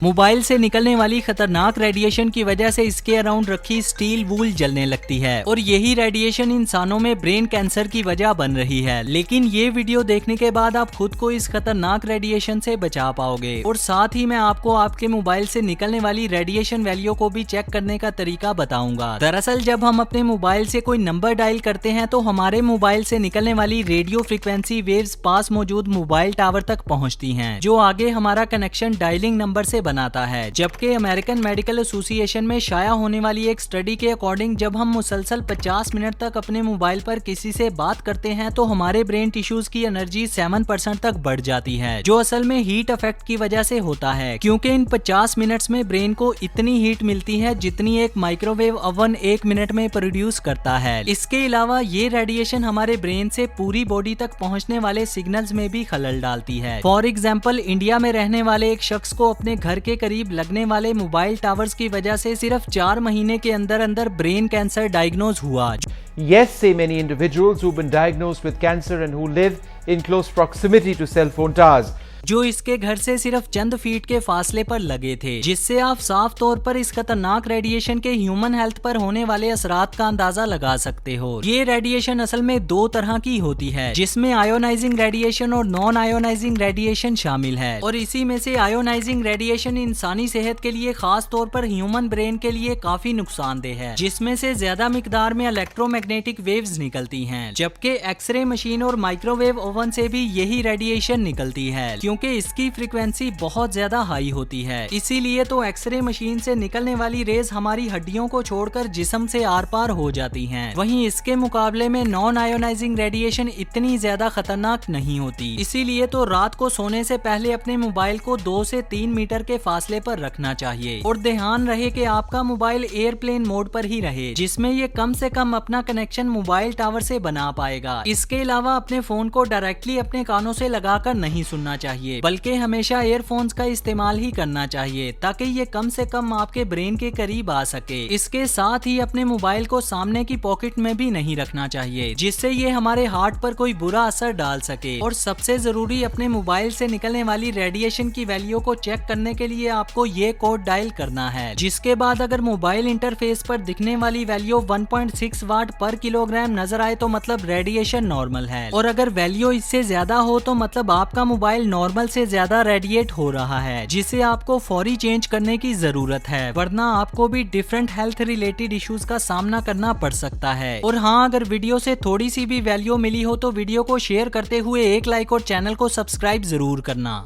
Mobile से निकलने वाली खतरनाक रेडिएशन की वजह से इसके अराउंड रखी स्टील वूल जलने लगती है और यही रेडिएशन इंसानों में ब्रेन कैंसर की वजह बन रही है। लेकिन ये वीडियो देखने के बाद आप खुद को इस खतरनाक रेडिएशन से बचा पाओगे और साथ ही मैं आपको आपके मोबाइल से निकलने वाली रेडिएशन वैल्यू को भी चेक करने का तरीका बताऊंगा। दरअसल जब हम अपने मोबाइल से कोई नंबर डायल करते हैं तो हमारे मोबाइल से निकलने वाली रेडियो फ्रीक्वेंसी वेव्स पास मौजूद मोबाइल टावर तक पहुंचती हैं, जो आगे हमारा कनेक्शन डायलिंग नंबर से बनाता है। जबकि अमेरिकन मेडिकल एसोसिएशन में शाया होने वाली एक स्टडी के अकॉर्डिंग जब हम मुसलसल 50 मिनट तक अपने मोबाइल पर किसी से बात करते हैं तो हमारे ब्रेन टिश्यूज की एनर्जी 7% तक बढ़ जाती है, जो असल में हीट इफेक्ट की वजह से होता है, क्योंकि इन 50 मिनट्स में ब्रेन को इतनी हीट मिलती है जितनी एक माइक्रोवेव ओवन 1 मिनट में प्रोड्यूस करता है। इसके अलावा ये रेडिएशन हमारे ब्रेन से पूरी बॉडी तक पहुंचने वाले सिग्नल्स में भी खलल डालती है। फॉर एग्जाम्पल इंडिया में रहने वाले एक शख्स को अपने घर के करीब लगने वाले मोबाइल टावर्स की वजह से सिर्फ 4 महीने के अंदर अंदर ब्रेन कैंसर डायग्नोज हुआ। Yes, say many individuals who've been diagnosed with cancer and who live in close proximity to cell phone towers. जो इसके घर से सिर्फ चंद फीट के फासले पर लगे थे, जिससे आप साफ तौर पर इस खतरनाक रेडिएशन के ह्यूमन हेल्थ पर होने वाले असरात का अंदाजा लगा सकते हो। ये रेडिएशन असल में 2 तरह की होती है, जिसमें आयोनाइजिंग रेडिएशन और नॉन आयोनाइजिंग रेडिएशन शामिल है। और इसी में से आयोनाइजिंग रेडिएशन इंसानी सेहत के लिए, खास तौर पर ह्यूमन ब्रेन के लिए काफी नुकसानदेह है, जिसमें से ज्यादा मिकदार में इलेक्ट्रोमैग्नेटिक वेव्स निकलती हैं, जबकि एक्सरे मशीन और माइक्रोवेव ओवन से भी यही रेडिएशन निकलती है, क्योंकि इसकी फ्रीक्वेंसी बहुत ज्यादा हाई होती है। इसीलिए तो एक्सरे मशीन से निकलने वाली रेज हमारी हड्डियों को छोड़कर जिस्म से आर पार हो जाती हैं। वहीं इसके मुकाबले में नॉन आयोनाइजिंग रेडिएशन इतनी ज्यादा खतरनाक नहीं होती। इसीलिए तो रात को सोने से पहले अपने मोबाइल को 2 से 3 मीटर के फासले पर रखना चाहिए और ध्यान रहे कि आपका मोबाइल एयरप्लेन मोड पर ही रहे, जिसमें ये कम से कम अपना कनेक्शन मोबाइल टावर से बना पाएगा। इसके अलावा अपने फोन को डायरेक्टली अपने कानों से लगाकर नहीं सुनना चाहिए, बल्कि हमेशा ईयरफोन्स का इस्तेमाल ही करना चाहिए, ताकि ये कम से कम आपके ब्रेन के करीब आ सके। इसके साथ ही अपने मोबाइल को सामने की पॉकेट में भी नहीं रखना चाहिए, जिससे ये हमारे हार्ट पर कोई बुरा असर डाल सके। और सबसे जरूरी, अपने मोबाइल से निकलने वाली रेडिएशन की वैल्यू को चेक करने के लिए आपको ये कोड डायल करना है, जिसके बाद अगर मोबाइल इंटरफेस पर दिखने वाली वैल्यू 1.6 वाट पर किलोग्राम नजर आए तो मतलब रेडिएशन नॉर्मल है, और अगर वैल्यू इससे ज्यादा हो तो मतलब आपका मोबाइल नॉर्मल से ज्यादा रेडिएट हो रहा है, जिसे आपको फौरी चेंज करने की जरूरत है, वरना आपको भी डिफरेंट हेल्थ रिलेटेड इश्यूज का सामना करना पड़ सकता है। और हाँ, अगर वीडियो से थोड़ी सी भी वैल्यू मिली हो तो वीडियो को शेयर करते हुए एक लाइक और चैनल को सब्सक्राइब जरूर करना।